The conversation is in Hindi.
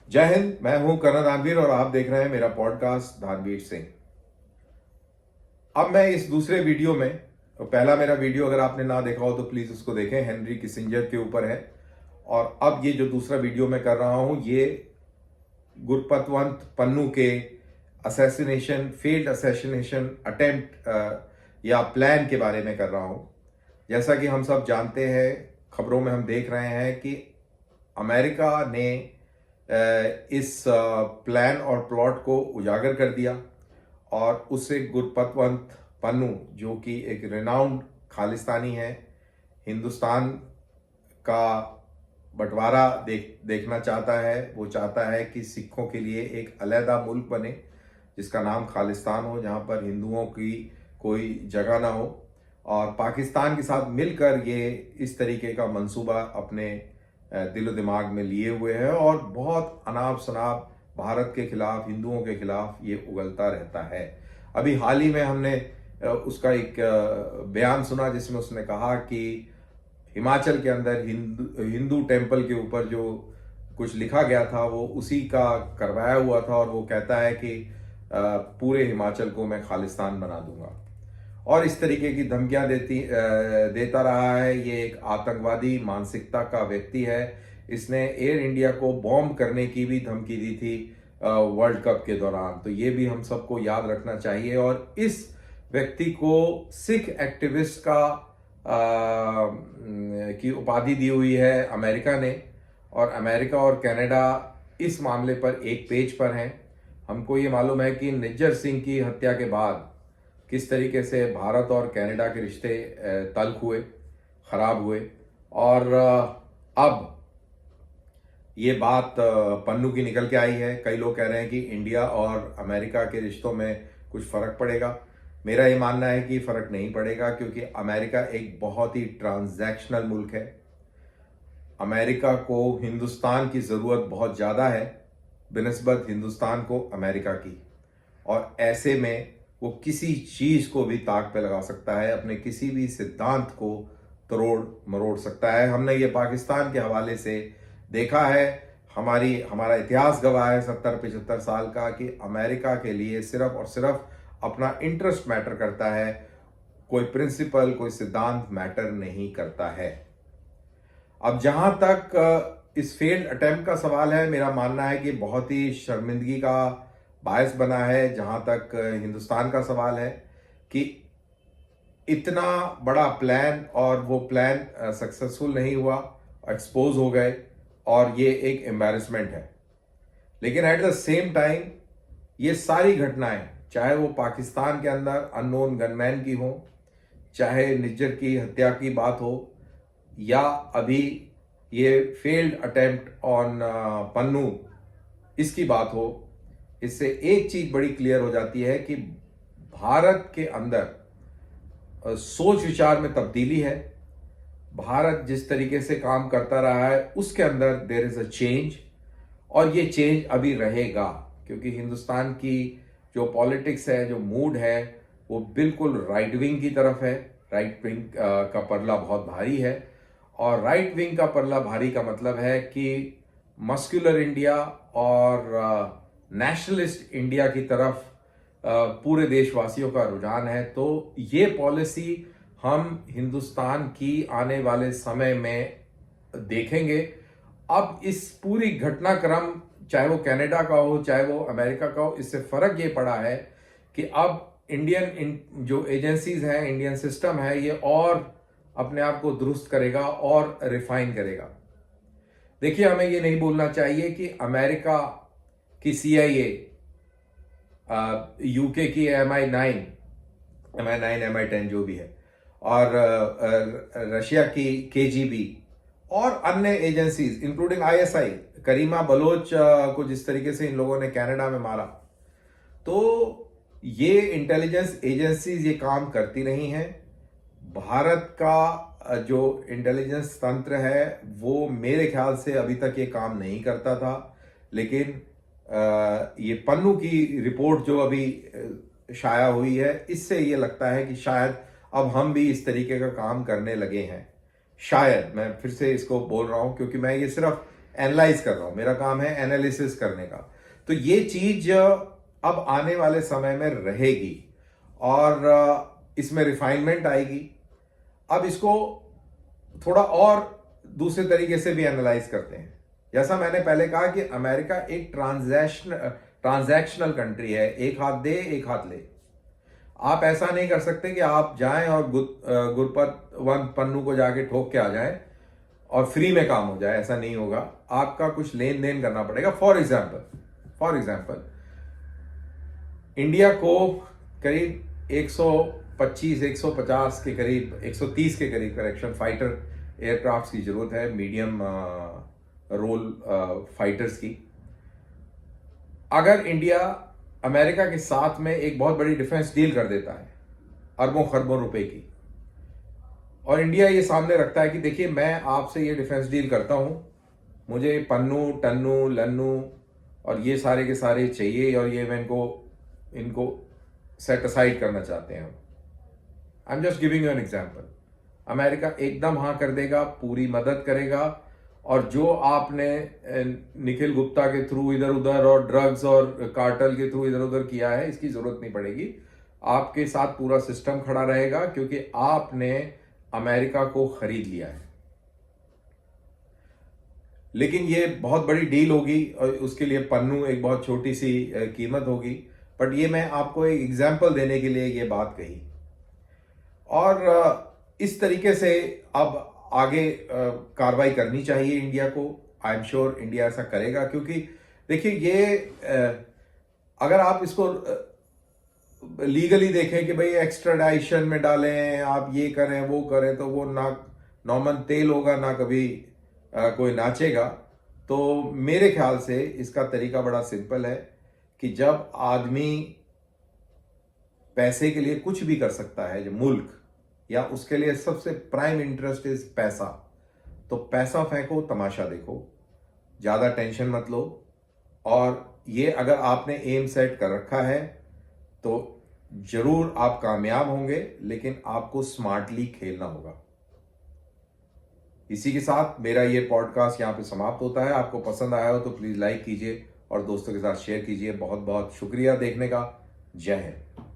जय हिंद। मैं हूं करण दानवीर और आप देख रहे हैं मेरा पॉडकास्ट दानवीर सिंह। अब मैं इस दूसरे वीडियो में, पहला मेरा वीडियो अगर आपने ना देखा हो तो प्लीज उसको देखें, हेनरी किसिंजर के ऊपर है। और अब ये जो दूसरा वीडियो मैं कर रहा हूं ये गुरपतवंत पन्नू के असैसिनेशन, फेल्ड असैसिनेशन अटेम्प्ट या प्लान के बारे में कर रहा हूं। जैसा कि हम सब जानते हैं, खबरों में हम देख रहे हैं कि अमेरिका ने इस प्लान और प्लॉट को उजागर कर दिया और उससे गुरपतवंत पन्नू, जो कि एक रिनाउंड खालिस्तानी है, हिंदुस्तान का बंटवारा देखना चाहता है। वो चाहता है कि सिखों के लिए एक अलहदा मुल्क बने जिसका नाम खालिस्तान हो, जहाँ पर हिंदुओं की कोई जगह ना हो। और पाकिस्तान के साथ मिलकर ये इस तरीके का मंसूबा अपने दिलो दिमाग में लिए हुए है और बहुत अनाप शनाप भारत के खिलाफ, हिंदुओं के खिलाफ ये उगलता रहता है। अभी हाल ही में हमने उसका एक बयान सुना जिसमें उसने कहा कि हिमाचल के अंदर हिंदू टेम्पल के ऊपर जो कुछ लिखा गया था वो उसी का करवाया हुआ था और वो कहता है कि पूरे हिमाचल को मैं खालिस्तान बना दूंगा। और इस तरीके की धमकियां देता रहा है। ये एक आतंकवादी मानसिकता का व्यक्ति है। इसने एयर इंडिया को बॉम्ब करने की भी धमकी दी थी वर्ल्ड कप के दौरान, तो ये भी हम सबको याद रखना चाहिए। और इस व्यक्ति को सिख एक्टिविस्ट का की उपाधि दी हुई है अमेरिका ने, और अमेरिका और कनाडा इस मामले पर एक पेज पर हैं। हमको ये मालूम है कि निज्जर सिंह की हत्या के बाद किस तरीके से भारत और कनाडा के रिश्ते तल्ख हुए, खराब हुए। और अब ये बात पन्नू की निकल के आई है। कई लोग कह रहे हैं कि इंडिया और अमेरिका के रिश्तों में कुछ फर्क पड़ेगा। मेरा ये मानना है कि फर्क नहीं पड़ेगा, क्योंकि अमेरिका एक बहुत ही ट्रांजैक्शनल मुल्क है। अमेरिका को हिंदुस्तान की ज़रूरत बहुत ज़्यादा है बिनिस्बत हिंदुस्तान को अमेरिका की। और ऐसे में वो किसी चीज़ को भी ताक पे लगा सकता है, अपने किसी भी सिद्धांत को तोड़ मरोड़ सकता है। हमने ये पाकिस्तान के हवाले से देखा है। हमारा इतिहास गवाह है 70-75 साल का कि अमेरिका के लिए सिर्फ और सिर्फ अपना इंटरेस्ट मैटर करता है, कोई प्रिंसिपल, कोई सिद्धांत मैटर नहीं करता है। अब जहां तक इस फेल्ड अटेम्प्ट का सवाल है, मेरा मानना है कि बहुत ही शर्मिंदगी का बायस बना है। जहां तक हिंदुस्तान का सवाल है कि इतना बड़ा प्लान और वो प्लान सक्सेसफुल नहीं हुआ, एक्सपोज हो गए, और ये एक एम्बैरेसमेंट है। लेकिन एट द सेम टाइम ये सारी घटनाएं, चाहे वो पाकिस्तान के अंदर अननोन गनमैन की हो, चाहे निज्जर की हत्या की बात हो, या अभी ये फेल्ड अटेम्प्ट ऑन पन्नू इसकी बात हो, इससे एक चीज बड़ी क्लियर हो जाती है कि भारत के अंदर सोच विचार में तब्दीली है। भारत जिस तरीके से काम करता रहा है उसके अंदर देयर इज अ चेंज, और ये चेंज अभी रहेगा, क्योंकि हिंदुस्तान की जो पॉलिटिक्स है, जो मूड है, वो बिल्कुल राइट विंग की तरफ है। राइट विंग का पल्ला बहुत भारी है, और राइट विंग का पल्ला भारी का मतलब है कि मस्कुलर इंडिया और नेशनलिस्ट इंडिया की तरफ पूरे देशवासियों का रुझान है। तो ये पॉलिसी हम हिंदुस्तान की आने वाले समय में देखेंगे। अब इस पूरी घटनाक्रम, चाहे वो कनाडा का हो चाहे वो अमेरिका का हो, इससे फर्क ये पड़ा है कि अब इंडियन जो एजेंसीज हैं, इंडियन सिस्टम है, ये और अपने आप को दुरुस्त करेगा और रिफाइन करेगा। देखिए, हमें ये नहीं भूलना चाहिए कि अमेरिका की CIA, यूके की MI9 जो भी है, और रशिया की KGB और अन्य एजेंसीज इंक्लूडिंग ISI, करीमा बलोच को जिस तरीके से इन लोगों ने कनाडा में मारा, तो ये इंटेलिजेंस एजेंसीज ये काम करती नहीं हैं। भारत का जो इंटेलिजेंस तंत्र है वो मेरे ख्याल से अभी तक ये काम नहीं करता था। लेकिन ये पन्नू की रिपोर्ट जो अभी शाया हुई है, इससे ये लगता है कि शायद अब हम भी इस तरीके का काम करने लगे हैं। शायद, मैं फिर से इसको बोल रहा हूं क्योंकि मैं ये सिर्फ एनालाइज कर रहा हूं, मेरा काम है एनालिसिस करने का। तो ये चीज अब आने वाले समय में रहेगी और इसमें रिफाइनमेंट आएगी। अब इसको थोड़ा और दूसरे तरीके से भी एनालाइज करते हैं। जैसा मैंने पहले कहा कि अमेरिका एक ट्रांजैक्शनल कंट्री है, एक हाथ दे एक हाथ ले। आप ऐसा नहीं कर सकते कि आप जाएं और गुरपत वन पन्नू को जाके ठोक के आ जाएं और फ्री में काम हो जाए, ऐसा नहीं होगा। आपका कुछ लेन देन करना पड़ेगा। फॉर एग्जाम्पल इंडिया को करीब 125 150 के करीब 130 के करीब करेक्शन फाइटर एयरक्राफ्ट की जरूरत है, मीडियम रोल फाइटर्स की। अगर इंडिया अमेरिका के साथ में एक बहुत बड़ी डिफेंस डील कर देता है अरबों खरबों रुपए की, और इंडिया ये सामने रखता है कि देखिए मैं आपसे ये डिफेंस डील करता हूं, मुझे पन्नू टन्नू लन्नू और ये सारे के सारे चाहिए और ये मैं इनको सेट असाइड करना चाहते हैं। I am just giving you an example. America एकदम हाँ कर देगा, पूरी मदद करेगा, और जो आपने निखिल गुप्ता के थ्रू इधर उधर और ड्रग्स और कार्टेल के थ्रू इधर उधर किया है, इसकी जरूरत नहीं पड़ेगी। आपके साथ पूरा सिस्टम खड़ा रहेगा क्योंकि आपने अमेरिका को खरीद लिया है। लेकिन ये बहुत बड़ी डील होगी और उसके लिए पन्नू एक बहुत छोटी सी कीमत होगी। बट ये मैं आपको एक एग्जाम्पल देने के लिए ये बात कही। और इस तरीके से अब आगे कार्रवाई करनी चाहिए इंडिया को। आई एम श्योर इंडिया ऐसा करेगा, क्योंकि देखिए ये अगर आप इसको लीगली देखें कि भाई एक्स्ट्राडाइशन में डालें, आप ये करें वो करें, तो वो ना नॉर्मल तेल होगा ना कभी कोई नाचेगा। तो मेरे ख्याल से इसका तरीका बड़ा सिंपल है कि जब आदमी पैसे के लिए कुछ भी कर सकता है, जो मुल्क या उसके लिए सबसे प्राइम इंटरेस्ट इज पैसा, तो पैसा फेंको, तमाशा देखो, ज्यादा टेंशन मत लो। और ये अगर आपने एम सेट कर रखा है तो जरूर आप कामयाब होंगे, लेकिन आपको स्मार्टली खेलना होगा। इसी के साथ मेरा ये पॉडकास्ट यहां पे समाप्त होता है। आपको पसंद आया हो तो प्लीज लाइक कीजिए और दोस्तों के साथ शेयर कीजिए। बहुत बहुत शुक्रिया देखने का। जय हिंद।